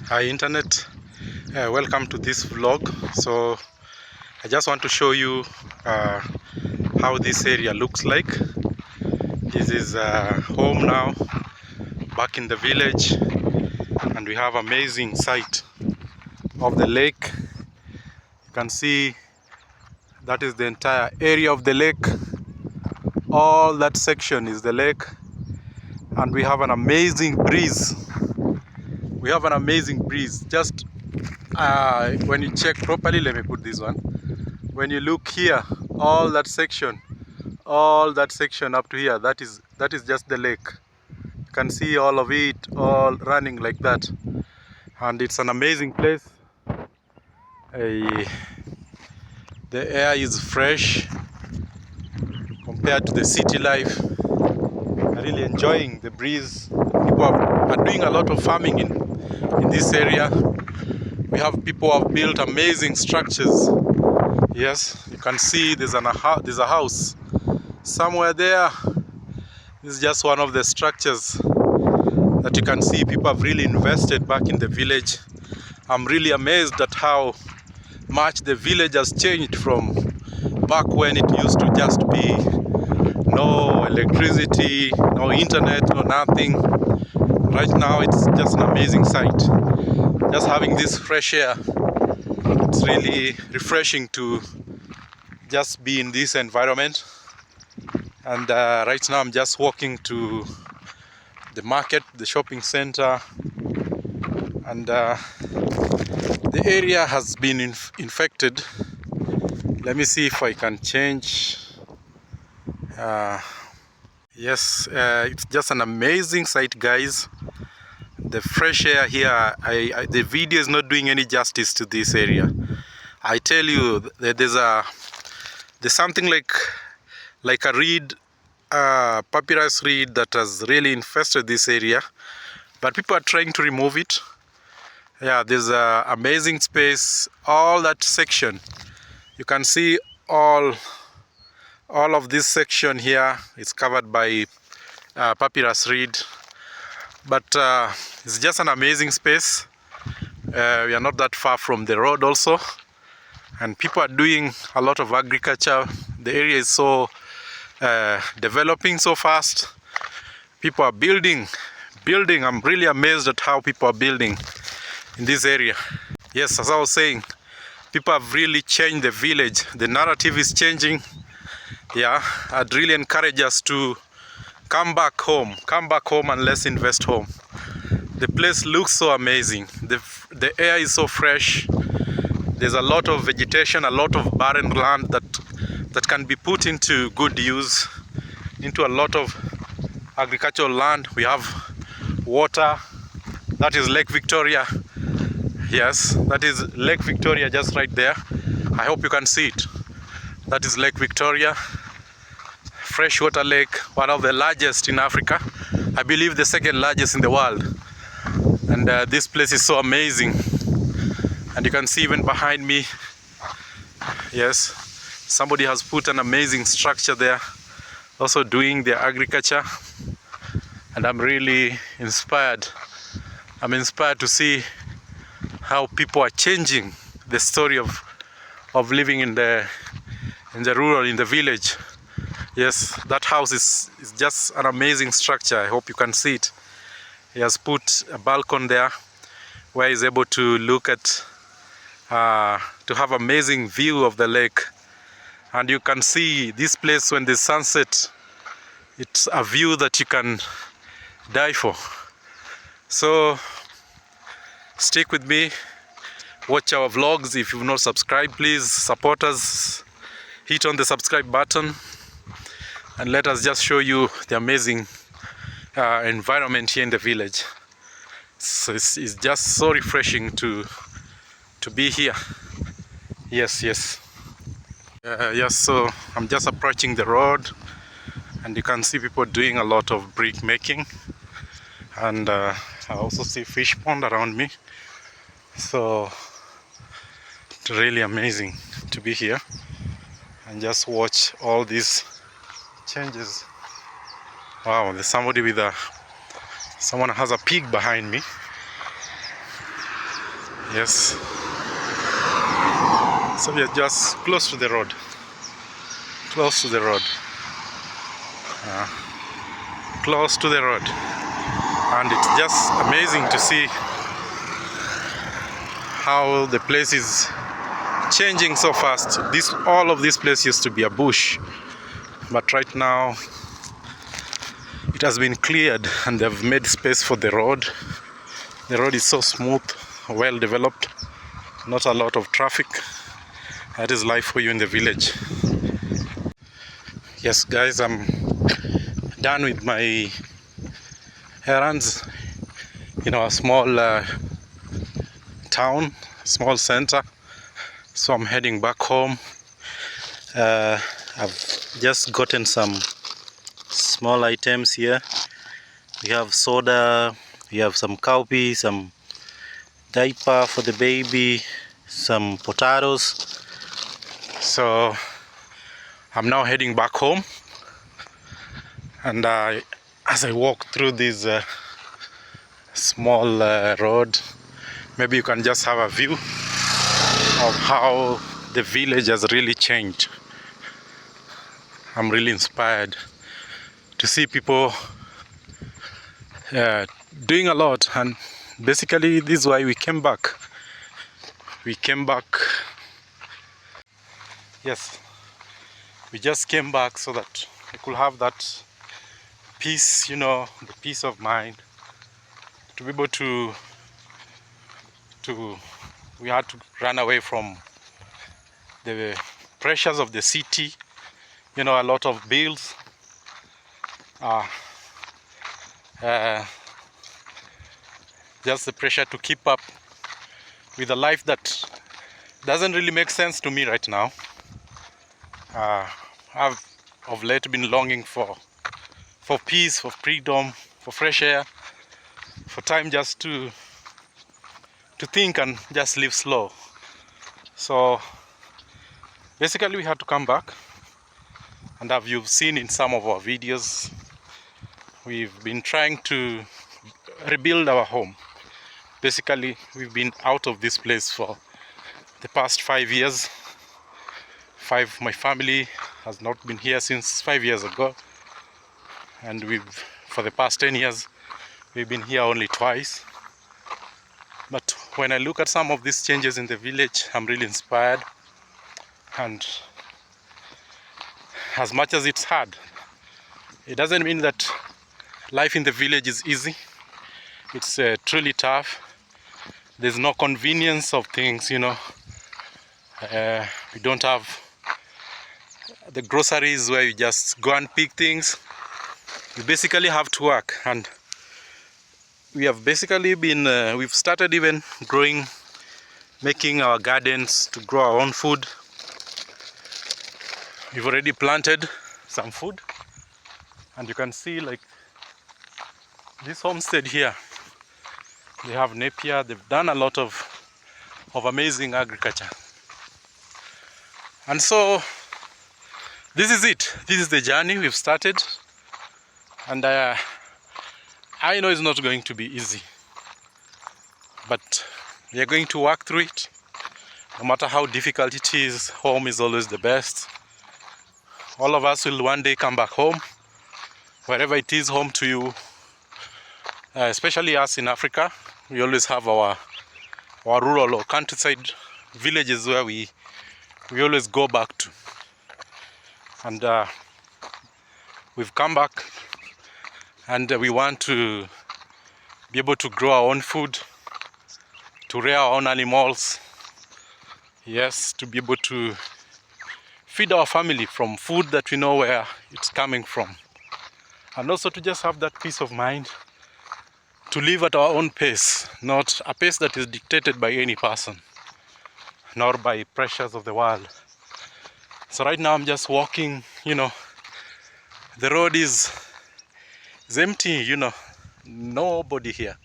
Hi internet, welcome to this vlog. So I just want to show you how this area looks like. This is home now, back in the village, and we have amazing sight of the lake. You can see that is the entire area of the lake. All that section is the lake, and we have an amazing breeze. We have an amazing breeze. Just when you check properly, let me put this one. When you look here, all that section up to here, that is just the lake. You can see all of it all running like that, and it's an amazing place. The air is fresh compared to the city life. I'm really enjoying the breeze. People are doing a lot of farming in this area. We have people who have built amazing structures. Yes, you can see there's a house somewhere there. This is just one of the structures that you can see. People have really invested back in the village. I'm really amazed at how much the village has changed from back when it used to just be no electricity, no internet, no nothing. Right now it's just an amazing sight. Just having this fresh air, it's really refreshing to just be in this environment. And right now I'm just walking to the market, the shopping center, and the area has been infected. Let me see if I can change. Yes, it's just an amazing sight, guys. The fresh air here, the video is not doing any justice to this area. I tell you, there's something like a reed, papyrus reed that has really infested this area, but people are trying to remove it. Yeah, there's an amazing space. All that section, you can see all of this section here is covered by papyrus reed, but it's just an amazing space. We are not that far from the road also, and people are doing a lot of agriculture. The area is so developing so fast. People are building. I'm really amazed at how people are building in this area. Yes, as I was saying, people have really changed the village. The narrative is changing. Yeah, I'd really encourage us to come back home and let's invest home. The place looks so amazing. The air is so fresh. There's a lot of vegetation, a lot of barren land that can be put into good use, into a lot of agricultural land. We have water. That is Lake Victoria. Yes, that is Lake Victoria just right there. I hope you can see it. That is Lake Victoria. Freshwater lake, one of the largest in Africa. I believe the second largest in the world. And this place is so amazing. And you can see even behind me, yes, somebody has put an amazing structure there, also doing their agriculture. And I'm really inspired. I'm inspired to see how people are changing the story of living in the rural, in the village. Yes, that house is just an amazing structure. I hope you can see it. He has put a balcony there where he's able to look at, to have amazing view of the lake. And you can see this place when the sunset, it's a view that you can die for. So stick with me, watch our vlogs. If you've not subscribed, please support us. Hit on the subscribe button and let us just show you the amazing environment here in the village. So it's just so refreshing to be here. Yes. Yes, so I'm just approaching the road, and you can see people doing a lot of brick making, and I also see fish pond around me. So it's really amazing to be here and just watch all these changes. Wow, there's somebody someone has a pig behind me. Yes. So we are just close to the road. Close to the road. Close to the road. And it's just amazing to see how the place is changing so fast. All of this place used to be a bush, but right now it has been cleared and they've made space for the road. The road is so smooth, well developed, not a lot of traffic. That is life for you in the village. Yes guys, I'm done with my errands in our small town, small center. So I'm heading back home. I've just gotten some small items here. We have soda, we have some cowpea, some diaper for the baby, some potatoes. So I'm now heading back home, and as I walk through this small road, maybe you can just have a view of how the village has really changed. I'm really inspired to see people doing a lot, and basically this is why we came back. We came back, yes, we just came back so that we could have that peace, you know, the peace of mind, to be able to we had to run away from the pressures of the city, you know, a lot of bills, just the pressure to keep up with a life that doesn't really make sense to me right now. I've of late been longing for peace, for freedom, for fresh air, for time just to think and just live slow. So basically we had to come back, and as you've seen in some of our videos, we've been trying to rebuild our home. Basically we've been out of this place for the past 5 years. My family has not been here since 5 years ago, and for the past 10 years we've been here only twice. But when I look at some of these changes in the village, I'm really inspired. And as much as it's hard, it doesn't mean that life in the village is easy. It's truly tough. There's no convenience of things, you know. We don't have the groceries where you just go and pick things. You basically have to work, and we have basically been, we've started even making our gardens to grow our own food. We've already planted some food, and you can see like this homestead here, they have Napier. They've done a lot of amazing agriculture. And so this is it. This is the journey we've started, and I know it's not going to be easy, but we are going to work through it. No matter how difficult it is, home is always the best. All of us will one day come back home, wherever it is home to you. Especially us in Africa, we always have our rural or countryside villages where we always go back to. And we've come back, and we want to be able to grow our own food, to rear our own animals, yes, to be able to feed our family from food that we know where it's coming from, and also to just have that peace of mind to live at our own pace, not a pace that is dictated by any person, nor by pressures of the world. So right now I'm just walking, you know, the road is empty, you know, nobody here.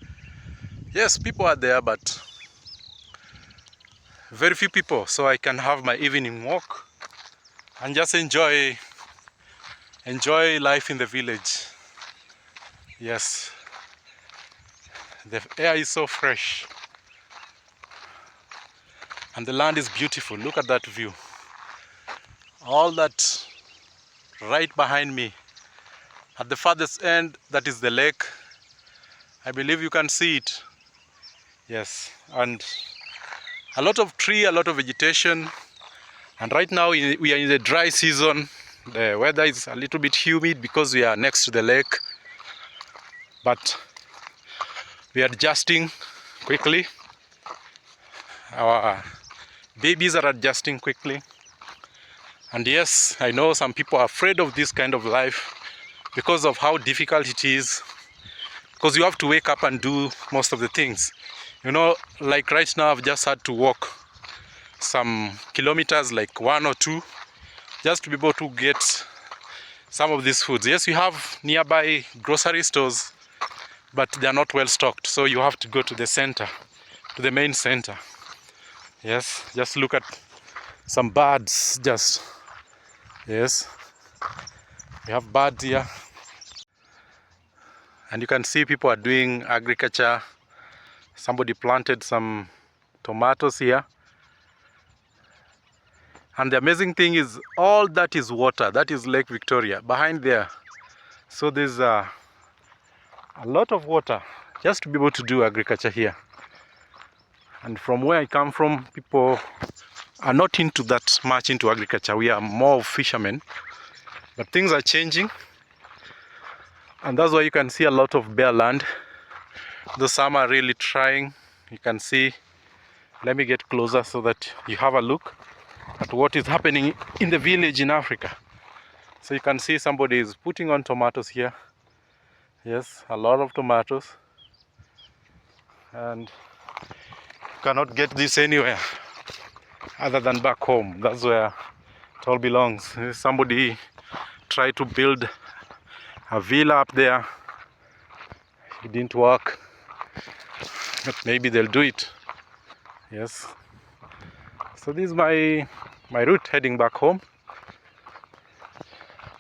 Yes, people are there, but very few people, so I can have my evening walk and just enjoy life in the village. Yes, the air is so fresh. And the land is beautiful. Look at that view. All that right behind me. At the farthest end, that is the lake. I believe you can see it. Yes, and a lot of tree, a lot of vegetation. And right now we are in the dry season. The weather is a little bit humid because we are next to the lake. But we are adjusting quickly. Our babies are adjusting quickly. And yes, I know some people are afraid of this kind of life because of how difficult it is. Because you have to wake up and do most of the things. You know, like right now I've just had to walk some kilometers, like 1 or 2, just to be able to get some of these foods. Yes, we have nearby grocery stores, but they are not well stocked. So you have to go to the center, to the main center. Yes, just look at some birds, just, yes, we have birds here. And you can see people are doing agriculture. Somebody planted some tomatoes here. And the amazing thing is, all that is water. That is Lake Victoria behind there. So there's a lot of water just to be able to do agriculture here. And from where I come from, people are not into that much into agriculture. We are more fishermen. But things are changing. And that's why you can see a lot of bare land. Though some are really trying. You can see, let me get closer so that you have a look at what is happening in the village in Africa. So you can see somebody is putting on tomatoes here. Yes, a lot of tomatoes. And you cannot get this anywhere other than back home. That's where it all belongs. Somebody tried to build a villa up there. It didn't work, but maybe they'll do it. Yes. So this is my route heading back home.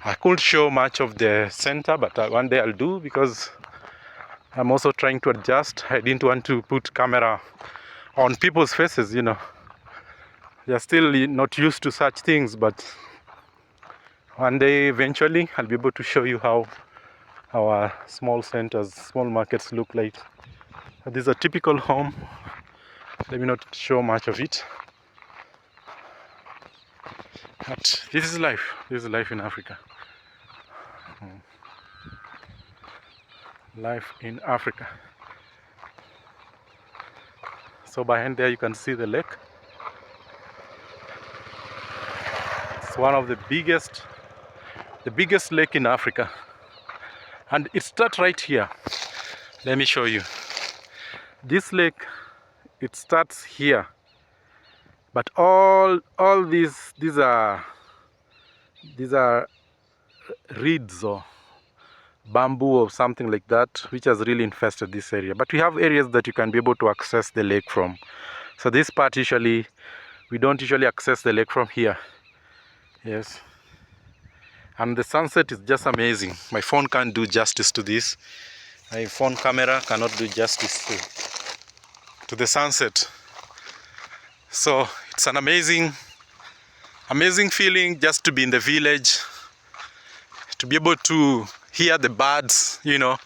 I couldn't show much of the center, but one day I'll do, because I'm also trying to adjust. I didn't want to put camera on people's faces, you know. They're still not used to such things, but one day eventually I'll be able to show you how our small centers, small markets look like. This is a typical home. Let me not show much of it. But this is life. This is life in Africa. Life in Africa. So behind there you can see the lake. It's one of the biggest lake in Africa. And it starts right here. Let me show you. This lake, it starts here. But all these are reeds or bamboo or something like that, which has really infested this area. But we have areas that you can be able to access the lake from. So this part usually, we don't usually access the lake from here. Yes. And the sunset is just amazing. My phone can't do justice to this. My phone camera cannot do justice to the sunset. So it's an amazing feeling just to be in the village, to be able to hear the birds, you know.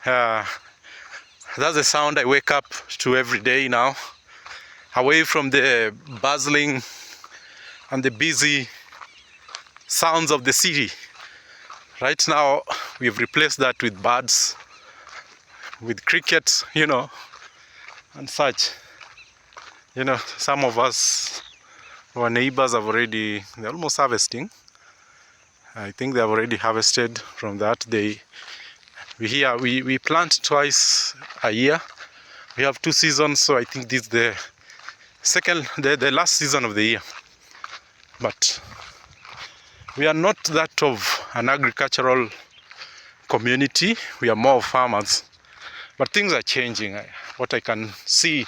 That's the sound I wake up to every day now, away from the bustling and the busy sounds of the city. Right now we've replaced that with birds, with crickets, you know, and such. You know, some of us, our neighbors have already, they're almost harvesting. I think they have already harvested from that. We plant twice a year. We have 2 seasons, so I think this is the last season of the year. But we are not that of an agricultural community. We are more farmers. But things are changing. What I can see,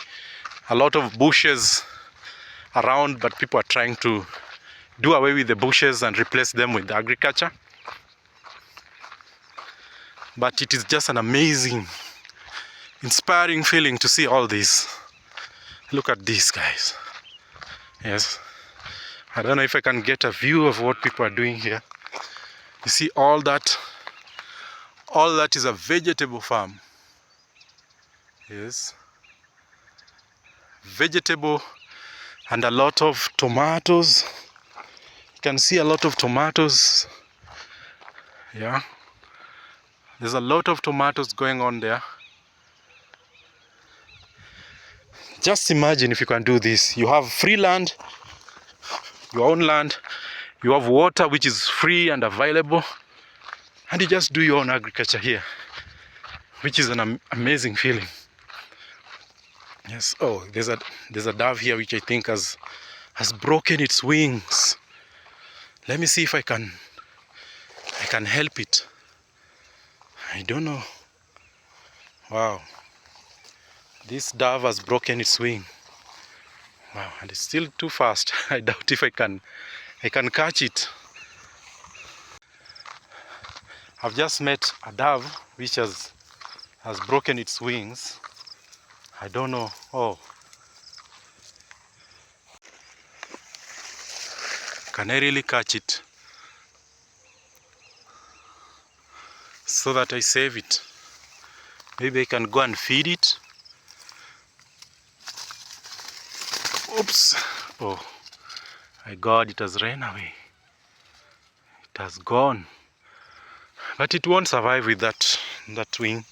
a lot of bushes around, but people are trying to do away with the bushes and replace them with agriculture. But it is just an amazing, inspiring feeling to see all this. Look at this, guys. Yes. I don't know if I can get a view of what people are doing here. You see all that is a vegetable farm. Yes. Vegetable and a lot of tomatoes. You can see a lot of tomatoes. Yeah. There's a lot of tomatoes going on there. Just imagine if you can do this. You have free land, your own land. You have water which is free and available. And you just do your own agriculture here, which is an amazing feeling. Yes. Oh, there's a dove here which I think has broken its wings. Let me see if I can help it. I don't know. Wow. This dove has broken its wing. Wow, and it's still too fast. I doubt if I can catch it. I've just met a dove which has broken its wings. I don't know. Oh. Can I really catch it so that I save it? Maybe I can go and feed it. Oops. Oh my God, it has ran away. It has gone. But it won't survive with that wing.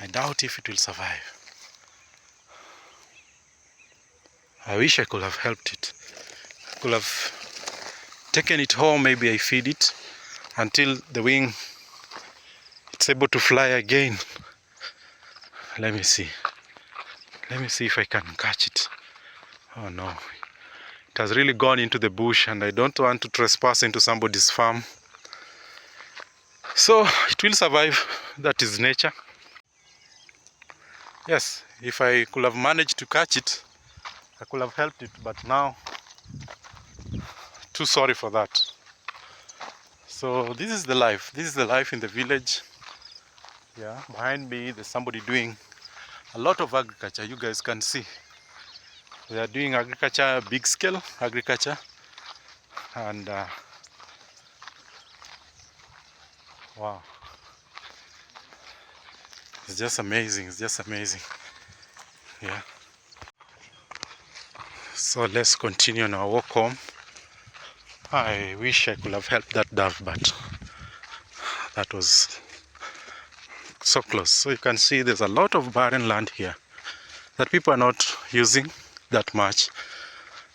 I doubt if it will survive. I wish I could have helped it. I could have taken it home, maybe I feed it until the wing it's able to fly again. Let me see. Let me see if I can catch it. Oh no. It has really gone into the bush and I don't want to trespass into somebody's farm. So it will survive. That is nature. Yes, if I could have managed to catch it, I could have helped it, but now, too sorry for that. So this is the life. This is the life in the village. Yeah, behind me there's somebody doing a lot of agriculture. You guys can see. They are doing agriculture, big scale agriculture. And wow. It's just amazing. It's just amazing. Yeah. So let's continue on our walk home. I wish I could have helped that dove, but that was so close. So you can see there's a lot of barren land here that people are not using that much,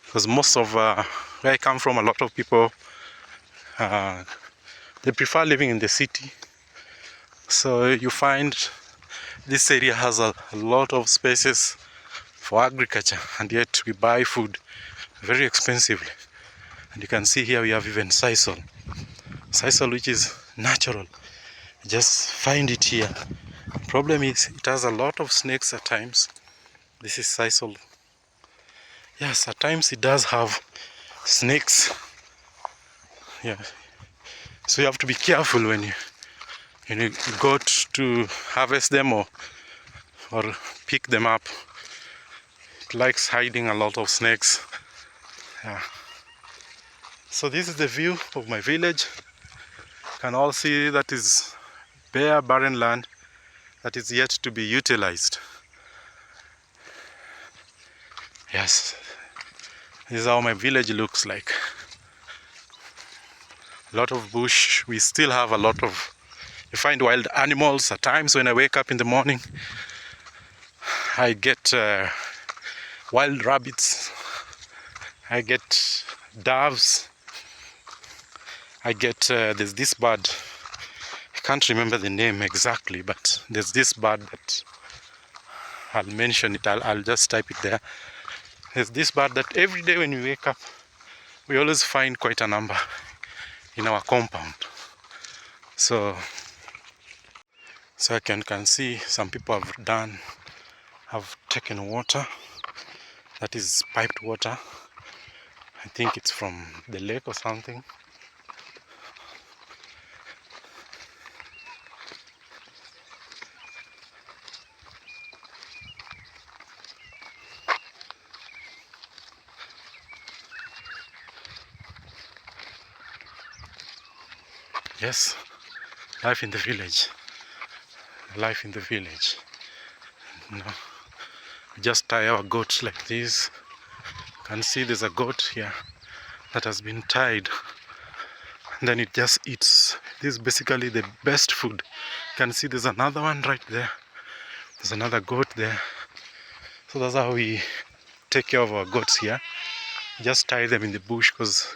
because most of where I come from, a lot of people they prefer living in the city. So you find this area has a lot of spaces for agriculture, and yet we buy food very expensively. And you can see here we have even sisal, which is natural. You just find it here. Problem is it has a lot of snakes at times. This is sisal. Yes, at times it does have snakes. Yeah. So you have to be careful when you go to harvest them or pick them up. It likes hiding a lot of snakes. Yeah. So this is the view of my village. You can all see that is bare, barren land that is yet to be utilized. Yes, this is how my village looks like. A lot of bush. We still have a lot of, you find wild animals. At times when I wake up in the morning, I get wild rabbits, I get doves, I get, there's this bird, I can't remember the name exactly, but there's this bird that I'll mention it, I'll just type it there. There's this bird that every day when we wake up, we always find quite a number in our compound. So I can see some people have taken water, that is piped water. I think it's from the lake or something. Yes, life in the village. Life in the village. You know, we just tie our goats like this. You can see there's a goat here that has been tied, and then it just eats. This is basically the best food. You can see there's another one right there. There's another goat there. So that's how we take care of our goats here. Just tie them in the bush because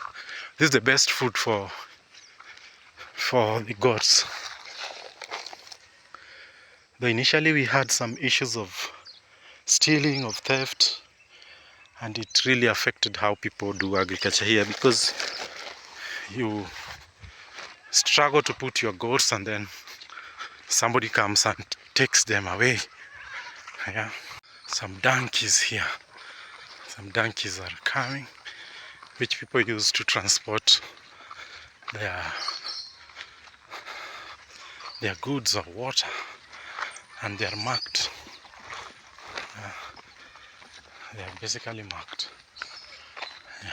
this is the best food for the goats. Though initially we had some issues of stealing, of theft, and it really affected how people do agriculture here, because you struggle to put your goats and then somebody comes and takes them away. Yeah, some donkeys here. Some donkeys are coming, which people use to transport their goods or water, and they are marked. They are basically marked. Yeah.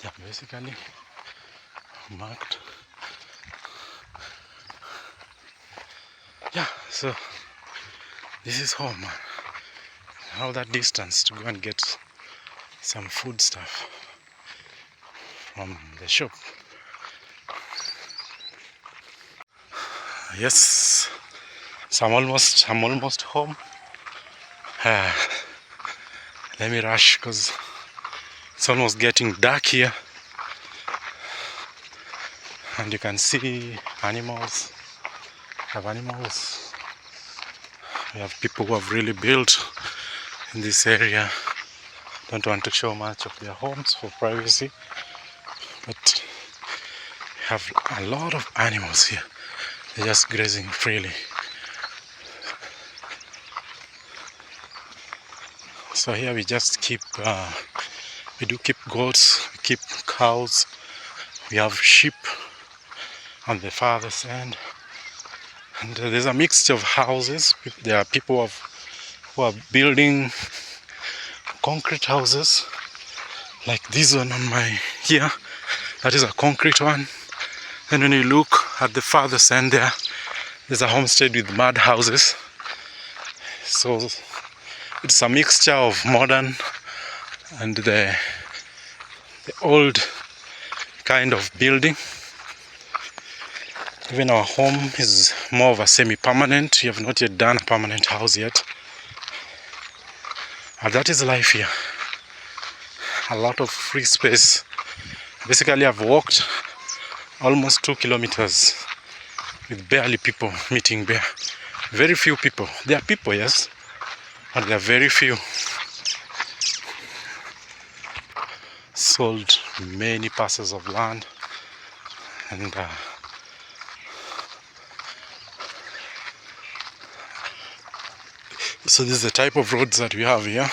They are basically marked. Yeah, so this is home. All that distance to go and get some food stuff from the shop. Yes, so I'm almost home. Let me rush because it's almost getting dark here, and you can see animals. We have animals. We have people who have really built in this area. Don't want to show much of their homes for privacy, but we have a lot of animals here. They're just grazing freely. So here we just keep, we do keep goats, we keep cows, we have sheep on the farthest end. And there's a mixture of houses. There are people who are building concrete houses, like this one on my here. That is a concrete one. And when you look at the farthest end there's a homestead with mud houses. So it's a mixture of modern and the old kind of building. Even our home is more of a semi-permanent. We have not yet done a permanent house yet. And that is life here. A lot of free space. Basically, I've walked almost 2 kilometers with barely people meeting there. Very few people. There are people, yes, but there are very few. Sold many parcels of land, and so this is the type of roads that we have here.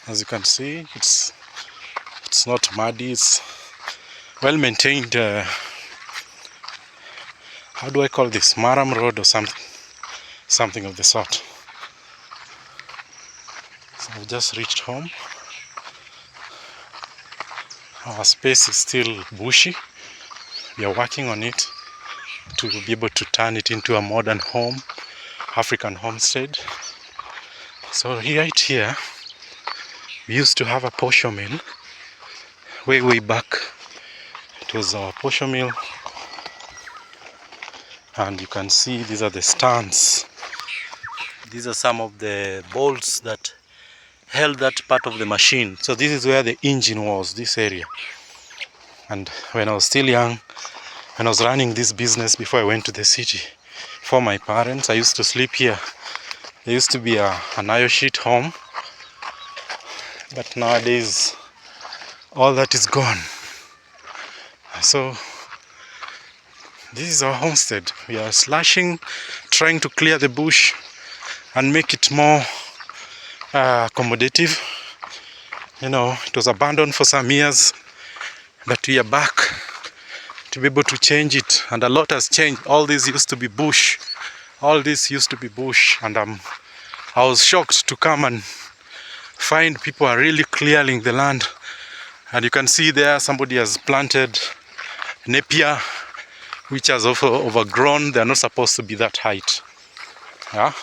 As you can see, it's not muddy. It's well maintained. How do I call this? Maram road or something of the sort. So I've just reached home. Our space is still bushy. We are working on it to be able to turn it into a modern home, African homestead. So right here, we used to have a posho mill way back. It was our posho mill, and you can see these are the stands. These are some of the bolts that held that part of the machine. So this is where the engine was, this area. And when I was still young, when I was running this business before I went to the city for my parents, I used to sleep here. There used to be an iron sheet home, but nowadays all that is gone. So this is our homestead. We are slashing, trying to clear the bush and make it more accommodative. You know, it was abandoned for some years, but we are back to be able to change it, and a lot has changed. All this used to be bush. All this used to be bush, and I was shocked to come and find people are really clearing the land And you can see there somebody has planted napier, which has also overgrown. They're not supposed to be that height. Yeah.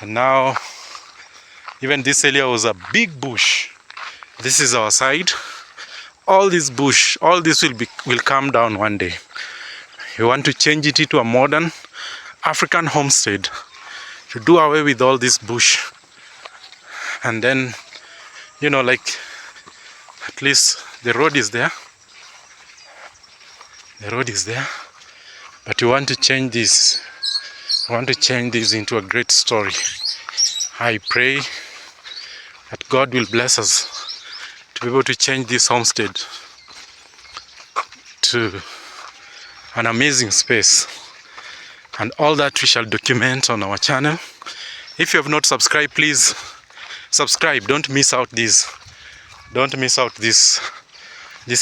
And now, even this area was a big bush. This is our side. All this bush, all this will come down one day. We want to change it into a modern African homestead, to do away with all this bush. And then, you know, like, at least the road is there. The road is there. But we want to change this. We want to change this into a great story. I pray that God will bless us to be able to change this homestead to an amazing space. And all that we shall document on our channel. If you have not subscribed, please subscribe. Don't miss out this. Don't miss out this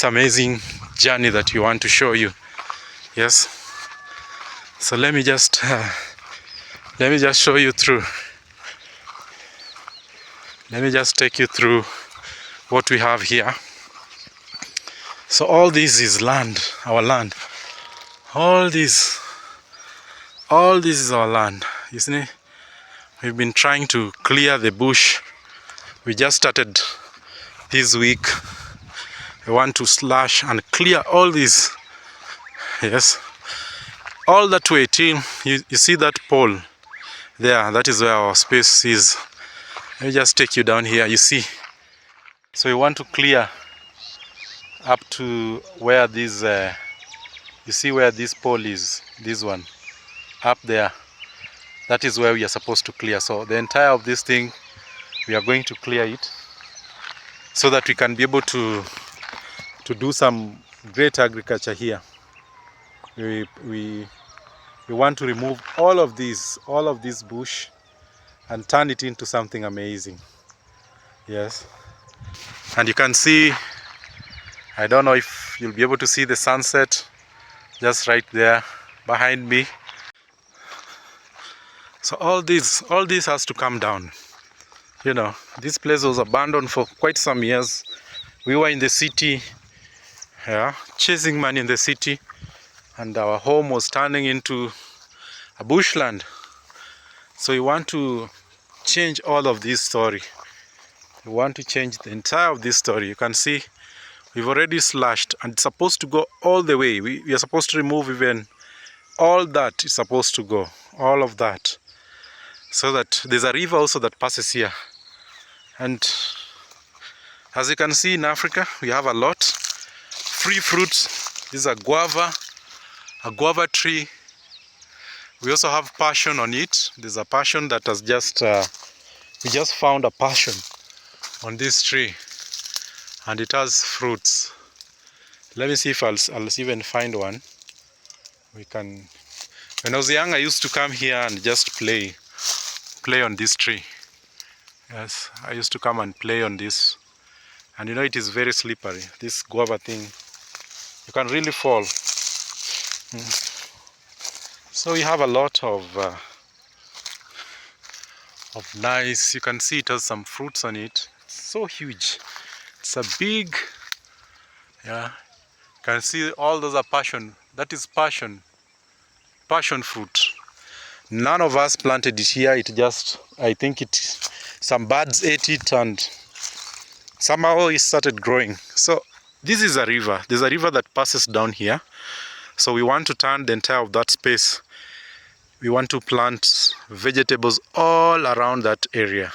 amazing journey that we want to show you. Yes. So let me just show you through. Let me just take you through what we have here. So all this is land, our land. All this is our land. You see, we've been trying to clear the bush. We just started this week. We want to slash and clear all this. Yes. All that way till you see that pole there. That is where our space is. Let me just take you down here. You see. So we want to clear up to where this, you see where this pole is, this one, up there. That is where we are supposed to clear. So the entire of this thing, we are going to clear it so that we can be able to do some great agriculture here. We want to remove all of this bush and turn it into something amazing. Yes. And you can see, I don't know if you'll be able to see the sunset just right there behind me. So all this has to come down. You know, this place was abandoned for quite some years. We were in the city, yeah, chasing money in the city, and our home was turning into a bushland. So we want to change all of this story. We want to change the entire of this story. You can see we've already slashed, and it's supposed to go all the way. We are supposed to remove even all that is supposed to go, all of that. So that there's a river also that passes here. And as you can see, in Africa, we have a lot. Free fruits. This is a guava tree. We also have passion on it. There's a passion that has just, we just found a passion on this tree. And it has fruits. Let me see if I'll even find one. We can. When I was young, I used to come here and just play on this tree. Yes, I used to come and play on this. And you know, it is very slippery. This guava thing, you can really fall. So we have a lot of nice. You can see it has some fruits on it. It's so huge. It's a big. Yeah. You can see all those are passion. That is passion fruit. None of us planted it here. It just, I think some birds ate it and somehow it started growing. So this is a river. There's a river that passes down here. So we want to turn the entire of that space. We want to plant vegetables all around that area.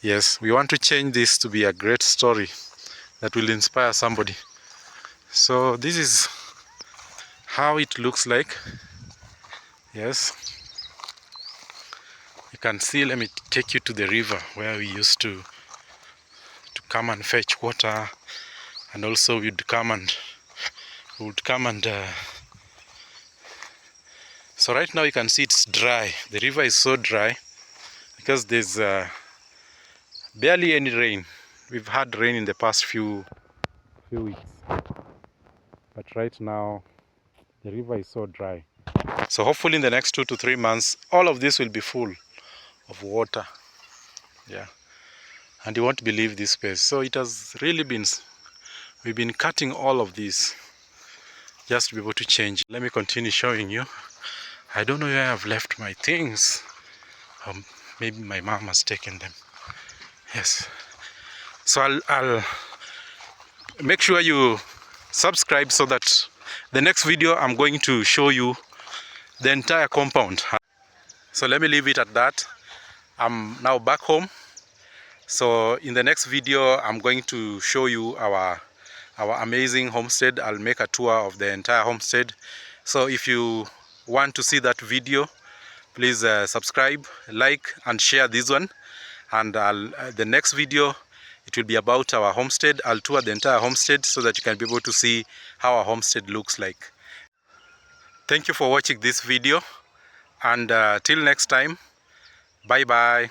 Yes, we want to change this to be a great story that will inspire somebody. So this is how it looks like. Yes. You can see, let me take you to the river where we used to come and fetch water, and also we would come and so right now you can see it's dry. The river is so dry because there's barely any rain. We've had rain in the past few weeks, but right now the river is so dry. So hopefully in the next 2 to 3 months, all of this will be full of water. Yeah. And you won't believe this space. So it has really been We've been cutting all of these just to be able to change. Let me continue showing you. I don't know where I've left my things. Maybe my mom has taken them. Yes. So I'll make sure you subscribe so that the next video I'm going to show you the entire compound. So let me leave it at that. I'm now back home. So in the next video I'm going to show you our amazing homestead. I'll make a tour of the entire homestead. So if you want to see that video, please subscribe, like and share this one. And the next video, it will be about our homestead. I'll tour the entire homestead so that you can be able to see how our homestead looks like. Thank you for watching this video, and till next time, bye bye.